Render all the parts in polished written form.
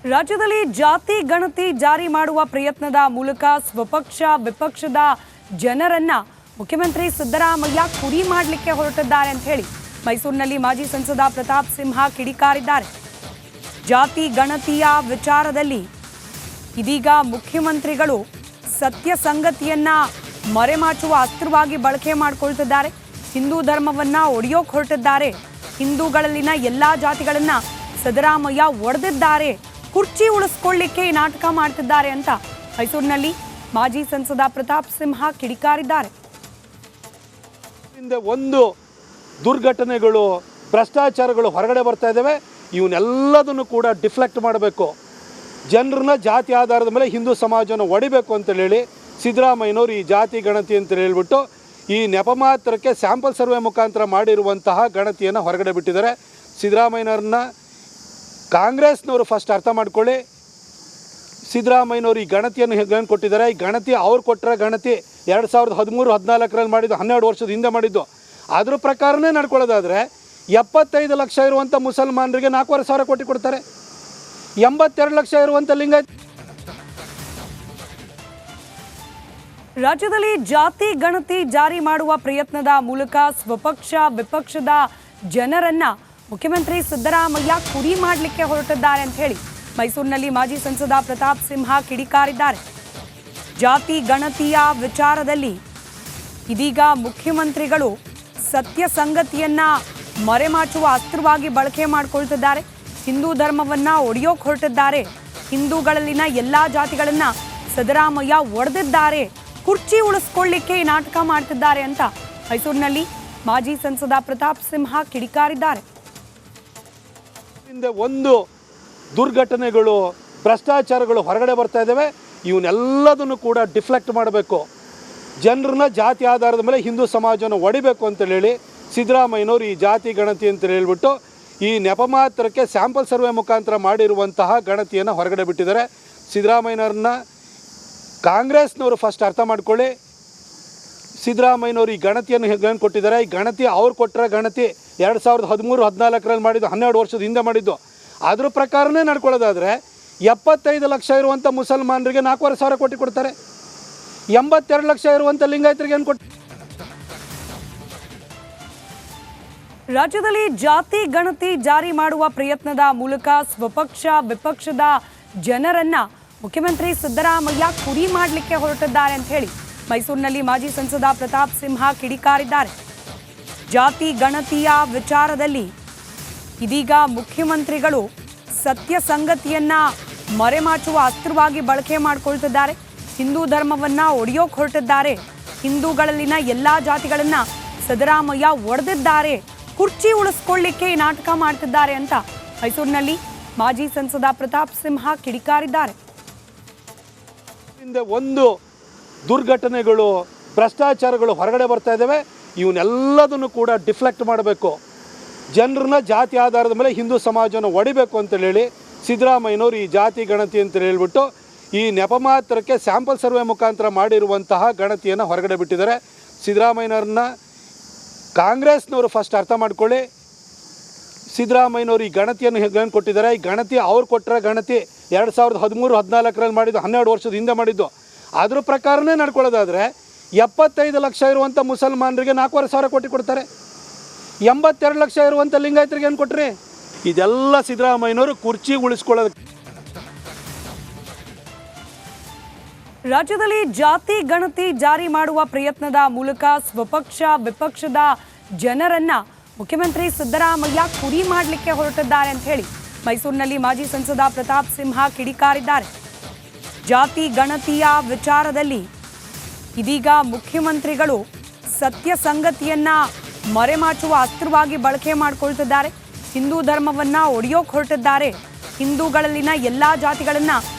ರಾಜ್ಯದಲ್ಲಿ ಜಾತಿ ಗಣತಿ ಜಾರಿ ಮಾಡುವ ಪ್ರಯತ್ನದ ಮೂಲಕ ಸ್ವಪಕ್ಷ ವಿಪಕ್ಷದ ಜನರನ್ನ ಮುಖ್ಯಮಂತ್ರಿ ಸಿದ್ದರಾಮಯ್ಯ ಕುರಿ ಮಾಡಲಿಕ್ಕೆ ಹೊರಟಿದ್ದಾರೆ ಅಂತ ಹೇಳಿ ಮೈಸೂರಿನಲ್ಲಿ ಮಾಜಿ ಸಂಸದ ಪ್ರತಾಪ್ ಸಿಂಹ ಕಿಡಿಕಾರಿದ್ದಾರೆ. ಜಾತಿ ಗಣತಿಯ ವಿಚಾರದಲ್ಲಿ ಇದೀಗ ಮುಖ್ಯಮಂತ್ರಿಗಳು ಸತ್ಯ ಸಂಗತಿಯನ್ನ ಮರೆಮಾಚುವ ಅಸ್ತ್ರವಾಗಿ ಬಳಕೆ ಮಾಡಿಕೊಳ್ತಿದ್ದಾರೆ. ಹಿಂದೂ ಧರ್ಮವನ್ನ ಒಡೆಯೋಕೆ ಹೊರಟಿದ್ದಾರೆ. ಹಿಂದೂಗಳಲ್ಲಿನ ಎಲ್ಲಾ ಜಾತಿಗಳನ್ನ ಸಿದ್ದರಾಮಯ್ಯ ಒಡೆದಿದ್ದಾರೆ, ಕುರ್ಚಿ ಉಳಿಸ್ಕೊಳ್ಳಿಕ್ಕೆ ಈ ನಾಟಕ ಮಾಡ್ತಿದ್ದಾರೆ ಅಂತ ಮೈಸೂರಿನಲ್ಲಿ ಮಾಜಿ ಸಂಸದ ಪ್ರತಾಪ್ ಸಿಂಹ ಕಿಡಿಕಾರಿದ್ದಾರೆ. ಒಂದು ದುರ್ಘಟನೆಗಳು, ಭ್ರಷ್ಟಾಚಾರಗಳು ಹೊರಗಡೆ ಬರ್ತಾ ಇದ್ದಾವೆ. ಇವನ್ನೆಲ್ಲದನ್ನು ಕೂಡ ಡಿಫ್ಲೆಕ್ಟ್ ಮಾಡಬೇಕು, ಜನರನ್ನ ಜಾತಿ ಆಧಾರದ ಮೇಲೆ ಹಿಂದೂ ಸಮಾಜವನ್ನು ಒಡಿಬೇಕು ಅಂತೇಳಿ ಹೇಳಿ ಸಿದ್ದರಾಮಯ್ಯನವರು ಈ ಜಾತಿ ಗಣತಿ ಅಂತ ಹೇಳ್ಬಿಟ್ಟು ಈ ನೆಪ ಮಾತ್ರಕ್ಕೆ ಸ್ಯಾಂಪಲ್ ಸರ್ವೆ ಮುಖಾಂತರ ಮಾಡಿರುವಂತಹ ಗಣತಿಯನ್ನು ಹೊರಗಡೆ ಬಿಟ್ಟಿದ್ದಾರೆ. ಸಿದ್ದರಾಮಯ್ಯನವ್ರನ್ನ ಕಾಂಗ್ರೆಸ್ನವರು ಫಸ್ಟ್ ಅರ್ಥ ಮಾಡ್ಕೊಳ್ಳಿ. ಸಿದ್ದರಾಮಯ್ಯನವರು ಈ ಗಣತಿಯನ್ನು ಹೇಗೆ ಕೊಟ್ಟಿದ್ದಾರೆ, ಈ ಗಣತಿ ಅವ್ರು ಕೊಟ್ಟರೆ ಗಣತಿ 2013-14 ಮಾಡಿದ್ದು, 12 ವರ್ಷದ ಹಿಂದೆ ಮಾಡಿದ್ದು. ಅದ್ರ ಪ್ರಕಾರನೇ ನಡ್ಕೊಳ್ಳೋದಾದರೆ 75 ಲಕ್ಷ ಇರುವಂಥ ಮುಸಲ್ಮಾನರಿಗೆ 4,500 ಕೋಟಿ ಕೊಡ್ತಾರೆ. 82 ಲಕ್ಷ ಇರುವಂಥ ಲಿಂಗಾಯತ. ರಾಜ್ಯದಲ್ಲಿ ಜಾತಿ ಗಣತಿ ಜಾರಿ ಮಾಡುವ ಪ್ರಯತ್ನದ ಮೂಲಕ ಸ್ವಪಕ್ಷ ವಿಪಕ್ಷದ ಜನರನ್ನ ಮುಖ್ಯಮಂತ್ರಿ ಸಿದ್ದರಾಮಯ್ಯ ಕುರಿ ಮಾಡಲಿಕ್ಕೆ ಹೊರಟಿದ್ದಾರೆ ಅಂತ ಹೇಳಿ ಮೈಸೂರಿನಲ್ಲಿ ಮಾಜಿ ಸಂಸದ ಪ್ರತಾಪ್ ಸಿಂಹ ಕಿಡಿಕಾರಿದ್ದಾರೆ. ಜಾತಿ ಗಣತಿಯ ವಿಚಾರದಲ್ಲಿ ಇದೀಗ ಮುಖ್ಯಮಂತ್ರಿಗಳು ಸತ್ಯ ಸಂಗತಿಯನ್ನ ಮರೆಮಾಚುವ ಅಸ್ತ್ರವಾಗಿ ಬಳಕೆ ಮಾಡಿಕೊಳ್ತಿದ್ದಾರೆ. ಹಿಂದೂ ಧರ್ಮವನ್ನ ಒಡೆಯೋಕೆ ಹೊರಟಿದ್ದಾರೆ. ಹಿಂದೂಗಳಲ್ಲಿನ ಎಲ್ಲಾ ಜಾತಿಗಳನ್ನ ಸಿದ್ದರಾಮಯ್ಯ ಒಡೆದಿದ್ದಾರೆ, ಕುರ್ಚಿ ಉಳಿಸ್ಕೊಳ್ಳಿಕ್ಕೆ ಈ ನಾಟಕ ಮಾಡ್ತಿದ್ದಾರೆ ಅಂತ ಮೈಸೂರಿನಲ್ಲಿ ಮಾಜಿ ಸಂಸದ ಪ್ರತಾಪ್ ಸಿಂಹ ಕಿಡಿಕಾರಿದ್ದಾರೆ. ಒಂದು ದುರ್ಘಟನೆಗಳು, ಭ್ರಷ್ಟಾಚಾರಗಳು ಹೊರಗಡೆ ಬರ್ತಾ ಇದ್ದಾವೆ. ಇವನ್ನೆಲ್ಲದನ್ನು ಕೂಡ ಡಿಫ್ಲೆಕ್ಟ್ ಮಾಡಬೇಕು, ಜನರನ್ನ ಜಾತಿ ಆಧಾರದ ಮೇಲೆ ಹಿಂದೂ ಸಮಾಜವನ್ನು ಒಡಿಬೇಕು ಅಂತೇಳಿ ಹೇಳಿ ಸಿದ್ದರಾಮಯ್ಯನವರು ಈ ಜಾತಿ ಗಣತಿ ಅಂತ ಹೇಳ್ಬಿಟ್ಟು ಈ ನೆಪ ಮಾತ್ರಕ್ಕೆ ಸ್ಯಾಂಪಲ್ ಸರ್ವೆ ಮುಖಾಂತರ ಮಾಡಿರುವಂತಹ ಗಣತಿಯನ್ನು ಹೊರಗಡೆ ಬಿಟ್ಟಿದ್ದಾರೆ. ಸಿದ್ದರಾಮಯ್ಯನವ್ರನ್ನ ಕಾಂಗ್ರೆಸ್ನವರು ಫಸ್ಟ್ ಅರ್ಥ ಮಾಡ್ಕೊಳ್ಳಿ. ಸಿದ್ದರಾಮಯ್ಯನವರು ಈ ಗಣತಿಯನ್ನು ಹೇಗೆ ಕೊಟ್ಟಿದ್ದಾರೆ, ಈ ಗಣತಿ ಅವ್ರು ಕೊಟ್ಟರೆ ಗಣತಿ 2013-14 ಮಾಡಿದ್ದು, 12 ವರ್ಷದ ಹಿಂದೆ ಮಾಡಿದ್ದು. ಅದ್ರ ಪ್ರಕಾರನೇ ನಡ್ಕೊಳ್ಳೋದಾದರೆ 75 ಲಕ್ಷ ಇರುವಂಥ ಮುಸಲ್ಮಾನರಿಗೆ 4,500 ಕೋಟಿ ಕೊಡ್ತಾರೆ. 82 ಲಕ್ಷ ಇರುವಂಥ ಲಿಂಗಾಯತರಿಗೆ ಏನು ಕೊಟ್ಟು. ರಾಜ್ಯದಲ್ಲಿ ಜಾತಿ ಗಣತಿ ಜಾರಿ ಮಾಡುವ ಪ್ರಯತ್ನದ ಮೂಲಕ ಸ್ವಪಕ್ಷ ವಿಪಕ್ಷದ ಜನರನ್ನ ಮುಖ್ಯಮಂತ್ರಿ ಸಿದ್ದರಾಮಯ್ಯ ಕುರಿ ಮಾಡಲಿಕ್ಕೆ ಹೊರಟಿದ್ದಾರೆ ಅಂತ ಹೇಳಿ ಮೈಸೂರಿನಲ್ಲಿ ಮಾಜಿ ಸಂಸದ ಪ್ರತಾಪ್ ಸಿಂಹ ಕಿಡಿಕಾರಿದ್ದಾರೆ. ಜಾತಿ ಗಣತಿಯ ವಿಚಾರದಲ್ಲಿ ಇದೀಗ ಮುಖ್ಯಮಂತ್ರಿಗಳು ಸತ್ಯ ಸಂಗತಿಯನ್ನ ಮರೆಮಾಚುವ ಅಸ್ತ್ರವಾಗಿ ಬಳಕೆ ಮಾಡಿಕೊಳ್ತಿದ್ದಾರೆ. ಹಿಂದೂ ಧರ್ಮವನ್ನ ಒಡೆಯೋಕೆ ಹೊರಟಿದ್ದಾರೆ. ಹಿಂದೂಗಳಲ್ಲಿನ ಎಲ್ಲಾ ಜಾತಿಗಳನ್ನ ಸಿದ್ದರಾಮಯ್ಯ ಒಡೆದಿದ್ದಾರೆ, ಕುರ್ಚಿ ಉಳಿಸ್ಕೊಳ್ಳಿಕ್ಕೆ ಈ ನಾಟಕ ಮಾಡ್ತಿದ್ದಾರೆ ಅಂತ ಮೈಸೂರಿನಲ್ಲಿ ಮಾಜಿ ಸಂಸದ ಪ್ರತಾಪ್ ಸಿಂಹ ಕಿಡಿಕಾರಿದ್ದಾರೆ. ಒಂದು ದುರ್ಘಟನೆಗಳು, ಭ್ರಷ್ಟಾಚಾರಗಳು ಹೊರಗಡೆ ಬರ್ತಾ ಇದ್ದಾವೆ. ಇವನ್ನೆಲ್ಲದನ್ನು ಕೂಡ ಡಿಫ್ಲೆಕ್ಟ್ ಮಾಡಬೇಕು, ಜನರನ್ನ ಜಾತಿ ಆಧಾರದ ಮೇಲೆ ಹಿಂದೂ ಸಮಾಜವನ್ನು ಒಡಿಬೇಕು ಅಂತೇಳಿ ಹೇಳಿ ಸಿದ್ದರಾಮಯ್ಯನವರು ಈ ಜಾತಿ ಗಣತಿ ಅಂತ ಹೇಳ್ಬಿಟ್ಟು ಈ ನೆಪ ಮಾತ್ರಕ್ಕೆ ಸ್ಯಾಂಪಲ್ ಸರ್ವೆ ಮುಖಾಂತರ ಮಾಡಿರುವಂತಹ ಗಣತಿಯನ್ನು ಹೊರಗಡೆ ಬಿಟ್ಟಿದ್ದಾರೆ. ಸಿದ್ದರಾಮಯ್ಯನವ್ರನ್ನ ಕಾಂಗ್ರೆಸ್ನವರು ಫಸ್ಟ್ ಅರ್ಥ ಮಾಡ್ಕೊಳ್ಳಿ. ಸಿದ್ದರಾಮಯ್ಯನವರು ಈ ಗಣತಿಯನ್ನು ಹೇಗೆ ಕೊಟ್ಟಿದ್ದಾರೆ, ಈ ಗಣತಿ ಅವ್ರು ಕೊಟ್ಟರೆ ಗಣತಿ 2013-14 ಮಾಡಿದ್ದು, 12 ವರ್ಷದ ಹಿಂದೆ ಮಾಡಿದ್ದು. ಅದ್ರ ಪ್ರಕಾರನೇ ನಡ್ಕೊಳ್ಳೋದಾದರೆ 75 ಲಕ್ಷ ಇರುವಂಥ ಮುಸಲ್ಮಾನರಿಗೆ 4,500 ಕೋಟಿ ಕೊಡ್ತಾರೆ. 82 ಲಕ್ಷ ಇರುವಂಥ ಲಿಂಗಾಯತರಿಗೆ ಏನು ಕೊಟ್ರಿ? ಇದೆಲ್ಲ ಸಿದ್ದರಾಮಯ್ಯನವರು ಕುರ್ಚಿ ಉಳಿಸ್ಕೊಳ್ಳೋದು. ರಾಜ್ಯದಲ್ಲಿ ಜಾತಿ ಗಣತಿ ಜಾರಿ ಮಾಡುವ ಪ್ರಯತ್ನದ ಮೂಲಕ ಸ್ವಪಕ್ಷ ವಿಪಕ್ಷದ ಜನರನ್ನ ಮುಖ್ಯಮಂತ್ರಿ ಸಿದ್ದರಾಮಯ್ಯ ಕುರಿ ಮಾಡಲಿಕ್ಕೆ ಹೊರಟಿದ್ದಾರೆ ಅಂತ ಹೇಳಿ ಮೈಸೂರಿನಲ್ಲಿ ಮಾಜಿ ಸಂಸದ ಪ್ರತಾಪ್ ಸಿಂಹ ಕಿಡಿಕಾರಿದ್ದಾರೆ. ಜಾತಿ ಗಣತಿಯ ವಿಚಾರದಲ್ಲಿ ಇದೀಗ ಮುಖ್ಯಮಂತ್ರಿಗಳು ಸತ್ಯ ಸಂಗತಿಯನ್ನ ಮರೆಮಾಚುವ ಅಸ್ತ್ರವಾಗಿ ಬಳಕೆ ಮಾಡಿಕೊಳ್ತಿದ್ದಾರೆ. ಹಿಂದೂ ಧರ್ಮವನ್ನ ಒಡೆಯೋಕೆ ಹೊರಟಿದ್ದಾರೆ. ಹಿಂದೂಗಳಲ್ಲಿನ ಎಲ್ಲಾ ಜಾತಿಗಳನ್ನ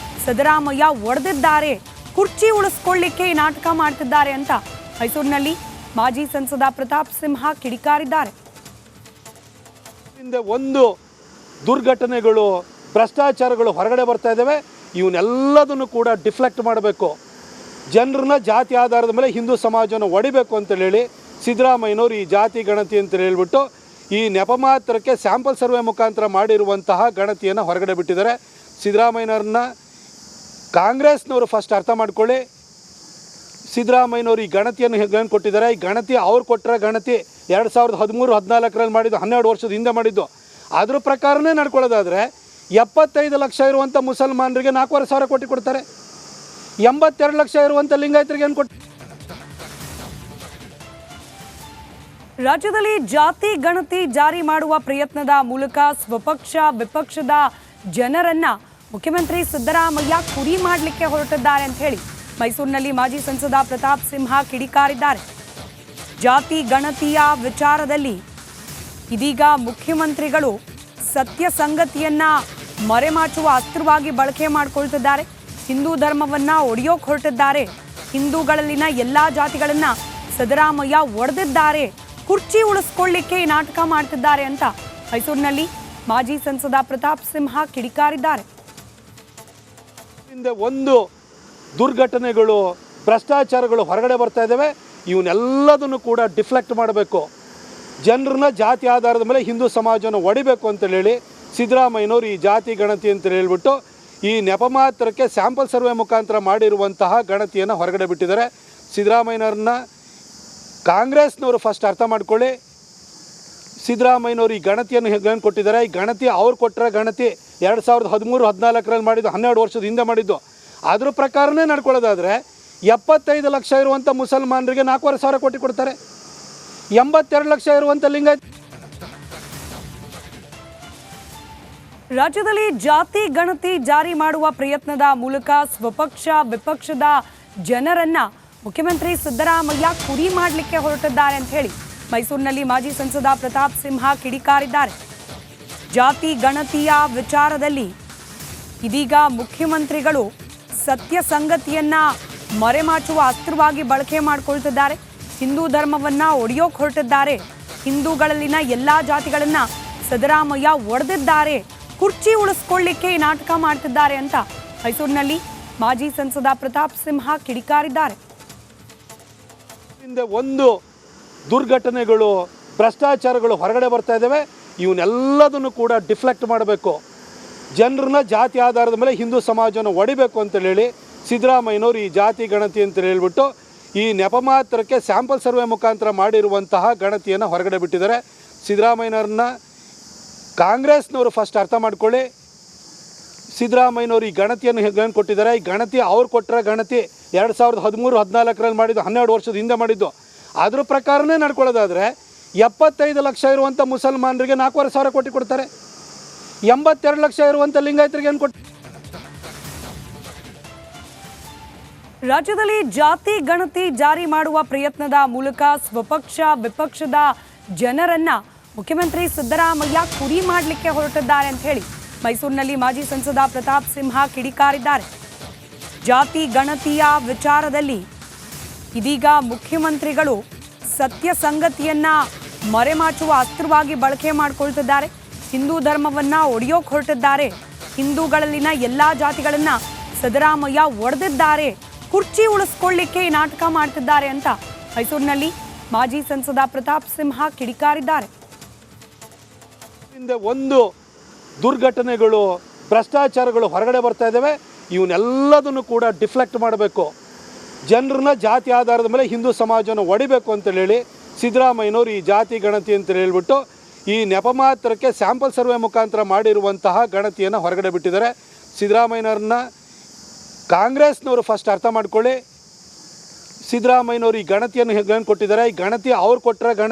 ಸಿದ್ದರಾಮಯ್ಯ ಒಡೆದಿದ್ದಾರೆ, ಕುರ್ಚಿ ಉಳಿಸ್ಕೊಳ್ಳಿಕ್ಕೆ ಈ ನಾಟಕ ಮಾಡ್ತಿದ್ದಾರೆ ಅಂತ ಮೈಸೂರಿನಲ್ಲಿ ಮಾಜಿ ಸಂಸದ ಪ್ರತಾಪ್ ಸಿಂಹ ಕಿಡಿಕಾರಿದ್ದಾರೆ. ಒಂದು ದುರ್ಘಟನೆಗಳು, ಭ್ರಷ್ಟಾಚಾರಗಳು ಹೊರಗಡೆ ಬರ್ತಾ ಇದ್ದಾವೆ. ಇವನ್ನೆಲ್ಲದನ್ನು ಕೂಡ ಡಿಫ್ಲೆಕ್ಟ್ ಮಾಡಬೇಕು, ಜನರನ್ನ ಜಾತಿ ಆಧಾರದ ಮೇಲೆ ಹಿಂದೂ ಸಮಾಜವನ್ನು ಒಡಿಬೇಕು ಅಂತೇಳಿ ಹೇಳಿ ಸಿದ್ದರಾಮಯ್ಯನವರು ಈ ಜಾತಿ ಗಣತಿ ಅಂತ ಹೇಳ್ಬಿಟ್ಟು ಈ ನೆಪ ಮಾತ್ರಕ್ಕೆ ಸ್ಯಾಂಪಲ್ ಸರ್ವೆ ಮುಖಾಂತರ ಮಾಡಿರುವಂತಹ ಗಣತಿಯನ್ನು ಹೊರಗಡೆ ಬಿಟ್ಟಿದ್ದಾರೆ. ಸಿದ್ದರಾಮಯ್ಯನವ್ರನ್ನ ಕಾಂಗ್ರೆಸ್ನವರು ಫಸ್ಟ್ ಅರ್ಥ ಮಾಡ್ಕೊಳ್ಳಿ. ಸಿದ್ದರಾಮಯ್ಯನವರು ಈ ಗಣತಿಯನ್ನು ಏನು ಕೊಟ್ಟಿದ್ದಾರೆ, ಈ ಗಣತಿ ಅವ್ರು ಕೊಟ್ಟರೆ ಗಣತಿ 2013-14 ಮಾಡಿದ್ದು, 12 ವರ್ಷದ ಹಿಂದೆ ಮಾಡಿದ್ದು. ಅದ್ರ ಪ್ರಕಾರನೇ ನಡ್ಕೊಳ್ಳೋದಾದರೆ 75 ಲಕ್ಷ ಇರುವಂಥ ಮುಸಲ್ಮಾನರಿಗೆ 4,500 ಕೋಟಿ ಕೊಡ್ತಾರೆ. 82 ಲಕ್ಷ ಇರುವಂಥ ಲಿಂಗಾಯತರಿಗೆ ಏನು ಕೊಟ್ಟು? ರಾಜ್ಯದಲ್ಲಿ ಜಾತಿ ಗಣತಿ ಜಾರಿ ಮಾಡುವ ಪ್ರಯತ್ನದ ಮೂಲಕ ಸ್ವಪಕ್ಷ ವಿಪಕ್ಷದ ಜನರನ್ನ ಮುಖ್ಯಮಂತ್ರಿ ಸಿದ್ದರಾಮಯ್ಯ ಕುರಿ ಮಾಡಲಿಕ್ಕೆ ಹೊರಟಿದ್ದಾರೆ ಅಂತ ಹೇಳಿ ಮೈಸೂರಿನಲ್ಲಿ ಮಾಜಿ ಸಂಸದ ಪ್ರತಾಪ್ ಸಿಂಹ ಕಿಡಿಕಾರಿದ್ದಾರೆ. ಜಾತಿ ಗಣತಿಯ ವಿಚಾರದಲ್ಲಿ ಇದೀಗ ಮುಖ್ಯಮಂತ್ರಿಗಳು ಸತ್ಯ ಸಂಗತಿಯನ್ನ ಮರೆಮಾಚುವ ಅಸ್ತ್ರವಾಗಿ ಬಳಕೆ ಮಾಡಿಕೊಳ್ತಿದ್ದಾರೆ. ಹಿಂದೂ ಧರ್ಮವನ್ನ ಒಡೆಯೋಕೆ ಹೊರಟಿದ್ದಾರೆ. ಹಿಂದೂಗಳಲ್ಲಿನ ಎಲ್ಲಾ ಜಾತಿಗಳನ್ನ ಸಿದ್ದರಾಮಯ್ಯ ಒಡೆದಿದ್ದಾರೆ. ಕುರ್ಚಿ ಉಳಿಸ್ಕೊಳ್ಳಿಕ್ಕೆ ಈ ನಾಟಕ ಮಾಡ್ತಿದ್ದಾರೆ ಅಂತ ಮೈಸೂರಿನಲ್ಲಿ ಮಾಜಿ ಸಂಸದ ಪ್ರತಾಪ್ ಸಿಂಹ ಕಿಡಿಕಾರಿದ್ದಾರೆ. ಹಿಂದೆ ಒಂದು ದುರ್ಘಟನೆಗಳು, ಭ್ರಷ್ಟಾಚಾರಗಳು ಹೊರಗಡೆ ಬರ್ತಾ ಇದ್ದಾವೆ. ಇವನ್ನೆಲ್ಲದನ್ನು ಕೂಡ ಡಿಫ್ಲೆಕ್ಟ್ ಮಾಡಬೇಕು. ಜನರನ್ನ ಜಾತಿ ಆಧಾರದ ಮೇಲೆ ಹಿಂದೂ ಸಮಾಜವನ್ನು ಒಡಿಬೇಕು ಅಂತೇಳಿ ಸಿದ್ದರಾಮಯ್ಯನವರು ಈ ಜಾತಿ ಗಣತಿ ಅಂತ ಹೇಳ್ಬಿಟ್ಟು ಈ ನೆಪ ಮಾತ್ರಕ್ಕೆ ಸ್ಯಾಂಪಲ್ ಸರ್ವೆ ಮುಖಾಂತರ ಮಾಡಿರುವಂತಹ ಗಣತಿಯನ್ನು ಹೊರಗಡೆ ಬಿಟ್ಟಿದ್ದಾರೆ. ಸಿದ್ದರಾಮಯ್ಯನವ್ರನ್ನ ಕಾಂಗ್ರೆಸ್ನವರು ಫಸ್ಟ್ ಅರ್ಥ ಮಾಡ್ಕೊಳ್ಳಿ. ಸಿದ್ದರಾಮಯ್ಯನವರು ಈ ಗಣತಿಯನ್ನು ಏನು ಕೊಟ್ಟಿದ್ದಾರೆ, ಈ ಗಣತಿ ಅವ್ರು ಕೊಟ್ಟರೆ ಗಣತಿ 2013-14 ಮಾಡಿದ್ದು, 12 ವರ್ಷದ ಹಿಂದೆ ಮಾಡಿದ್ದು. ಅದ್ರ ಪ್ರಕಾರನೇ ನಡ್ಕೊಳ್ಳೋದಾದರೆ 75 ಲಕ್ಷ ಇರುವಂಥ ಮುಸಲ್ಮಾನರಿಗೆ 4,500 ಕೋಟಿ ಕೊಡ್ತಾರೆ. 82 ಲಕ್ಷ ಇರುವಂಥ ಲಿಂಗಾಯತ. ರಾಜ್ಯದಲ್ಲಿ ಜಾತಿ ಗಣತಿ ಜಾರಿ ಮಾಡುವ ಪ್ರಯತ್ನದ ಮೂಲಕ ಸ್ವಪಕ್ಷ ವಿಪಕ್ಷದ ಜನರನ್ನ ಮುಖ್ಯಮಂತ್ರಿ ಸಿದ್ದರಾಮಯ್ಯ ಕುರಿ ಮಾಡಲಿಕ್ಕೆ ಹೊರಟಿದ್ದಾರೆ ಅಂತ ಹೇಳಿ ಮೈಸೂರಿನಲ್ಲಿ ಮಾಜಿ ಸಂಸದ ಪ್ರತಾಪ್ ಸಿಂಹ ಕಿಡಿಕಾರಿದ್ದಾರೆ. ಜಾತಿ ಗಣತಿಯ ವಿಚಾರದಲ್ಲಿ ಇದೀಗ ಮುಖ್ಯಮಂತ್ರಿಗಳು ಸತ್ಯ ಸಂಗತಿಯನ್ನ ಮರೆಮಾಚುವ ಅಸ್ತ್ರವಾಗಿ ಬಳಕೆ ಮಾಡಿಕೊಳ್ತಿದ್ದಾರೆ. ಹಿಂದೂ ಧರ್ಮವನ್ನ ಒಡೆಯೋಕೆ ಹೊರಟಿದ್ದಾರೆ. ಹಿಂದೂಗಳಲ್ಲಿನ ಎಲ್ಲಾ ಜಾತಿಗಳನ್ನ ಸಿದ್ದರಾಮಯ್ಯ ಒಡೆದಿದ್ದಾರೆ. ಕುರ್ಚಿ ಉಳಿಸ್ಕೊಳ್ಳಿಕ್ಕೆ ಈ ನಾಟಕ ಮಾಡ್ತಿದ್ದಾರೆ ಅಂತ ಮೈಸೂರಿನಲ್ಲಿ ಮಾಜಿ ಸಂಸದ ಪ್ರತಾಪ್ ಸಿಂಹ ಕಿಡಿಕಾರಿದ್ದಾರೆ. ಹಿಂದೆ ಒಂದು ದುರ್ಘಟನೆಗಳು, ಭ್ರಷ್ಟಾಚಾರಗಳು ಹೊರಗಡೆ ಬರ್ತಾ ಇದ್ದಾವೆ. ಇವನ್ನೆಲ್ಲದನ್ನು ಕೂಡ ಡಿಫ್ಲೆಕ್ಟ್ ಮಾಡಬೇಕು. ಜನರನ್ನ ಜಾತಿ ಆಧಾರದ ಮೇಲೆ ಹಿಂದೂ ಸಮಾಜವನ್ನು ಒಡಿಬೇಕು ಅಂತೇಳಿ ಸಿದ್ದರಾಮಯ್ಯನವರು ಈ ಜಾತಿ ಗಣತಿ ಅಂತ ಹೇಳ್ಬಿಟ್ಟು ಈ ನೆಪ ಮಾತ್ರಕ್ಕೆ ಸ್ಯಾಂಪಲ್ ಸರ್ವೆ ಮುಖಾಂತರ ಮಾಡಿರುವಂತಹ ಗಣತಿಯನ್ನು ಹೊರಗಡೆ ಬಿಟ್ಟಿದ್ದಾರೆ. ಸಿದ್ದರಾಮಯ್ಯನವ್ರನ್ನ ಕಾಂಗ್ರೆಸ್ನವರು ಫಸ್ಟ್ ಅರ್ಥ ಮಾಡ್ಕೊಳ್ಳಿ. ಸಿದ್ದರಾಮಯ್ಯನವರು ಈ ಗಣತಿಯನ್ನು ಏನು ಕೊಟ್ಟಿದ್ದಾರೆ, ಈ ಗಣತಿ ಅವ್ರು ಕೊಟ್ಟರೆ ಗಣತಿ 2013-14 ಮಾಡಿದ್ದು, 12 ವರ್ಷದ ಹಿಂದೆ ಮಾಡಿದ್ದು. ಅದ್ರ ಪ್ರಕಾರನೇ ನಡ್ಕೊಳ್ಳೋದಾದರೆ 75 ಲಕ್ಷ ಇರುವಂಥ ಮುಸಲ್ಮಾನರಿಗೆ 4,500 ಕೋಟಿ ಕೊಡ್ತಾರೆ. 82 ಲಕ್ಷ ಇರುವಂಥ ಲಿಂಗಾಯತರಿಗೆ ಏನು ಕೊಟ್ಟು? ರಾಜ್ಯದಲ್ಲಿ ಜಾತಿ ಗಣತಿ ಜಾರಿ ಮಾಡುವ ಪ್ರಯತ್ನದ ಮೂಲಕ ಸ್ವಪಕ್ಷ ವಿಪಕ್ಷದ ಜನರನ್ನ ಮುಖ್ಯಮಂತ್ರಿ ಸಿದ್ದರಾಮಯ್ಯ ಕುರಿ ಮಾಡಲಿಕ್ಕೆ ಹೊರಟಿದ್ದಾರೆ ಅಂತ ಹೇಳಿ ಮೈಸೂರಿನಲ್ಲಿ ಮಾಜಿ ಸಂಸದ ಪ್ರತಾಪ್ ಸಿಂಹ ಕಿಡಿಕಾರಿದ್ದಾರೆ. ಜಾತಿ ಗಣತಿಯ ವಿಚಾರದಲ್ಲಿ ಇದೀಗ ಮುಖ್ಯಮಂತ್ರಿಗಳು ಸತ್ಯ ಸಂಗತಿಯನ್ನ ಮರೆಮಾಚುವ ಅಸ್ತ್ರವಾಗಿ ಬಳಕೆ ಮಾಡಿಕೊಳ್ತಿದ್ದಾರೆ. ಹಿಂದೂ ಧರ್ಮವನ್ನ ಒಡೆಯೋಕೆ ಹೊರಟಿದ್ದಾರೆ. ಹಿಂದೂಗಳಲ್ಲಿನ ಎಲ್ಲಾ ಜಾತಿಗಳನ್ನ ಸಿದ್ದರಾಮಯ್ಯ ಒಡೆದಿದ್ದಾರೆ. ಕುರ್ಚಿ ಉಳಿಸ್ಕೊಳ್ಳಿಕ್ಕೆ ಈ ನಾಟಕ ಮಾಡ್ತಿದ್ದಾರೆ ಅಂತ ಮೈಸೂರಿನಲ್ಲಿ ಮಾಜಿ ಸಂಸದ ಪ್ರತಾಪ್ ಸಿಂಹ ಕಿಡಿಕಾರಿದ್ದಾರೆ. ಹಿಂದೆ ಒಂದು ದುರ್ಘಟನೆಗಳು, ಭ್ರಷ್ಟಾಚಾರಗಳು ಹೊರಗಡೆ ಬರ್ತಾ ಇದ್ದಾವೆ. ಇವನ್ನೆಲ್ಲದನ್ನು ಕೂಡ ಡಿಫ್ಲೆಕ್ಟ್ ಮಾಡಬೇಕು. ಜನರನ್ನ ಜಾತಿ ಆಧಾರದ ಮೇಲೆ ಹಿಂದೂ ಸಮಾಜವನ್ನು ಒಡಿಬೇಕು ಅಂತೇಳಿ ಸಿದ್ದರಾಮಯ್ಯನವರು ಈ ಜಾತಿ ಗಣತಿ ಅಂತ ಹೇಳ್ಬಿಟ್ಟು ಈ ನೆಪ ಮಾತ್ರಕ್ಕೆ ಸ್ಯಾಂಪಲ್ ಸರ್ವೆ ಮುಖಾಂತರ ಮಾಡಿರುವಂತಹ ಗಣತಿಯನ್ನು ಹೊರಗಡೆ ಬಿಟ್ಟಿದ್ದಾರೆ. ಸಿದ್ದರಾಮಯ್ಯನವ್ರನ್ನ ಕಾಂಗ್ರೆಸ್ನವರು ಫಸ್ಟ್ ಅರ್ಥ ಮಾಡ್ಕೊಳ್ಳಿ. ಸಿದ್ದರಾಮಯ್ಯನವರು ಈ ಗಣತಿಯನ್ನು ಏನು ಕೊಟ್ಟಿದ್ದಾರೆ, ಈ ಗಣತಿ ಅವ್ರು ಕೊಟ್ಟರೆ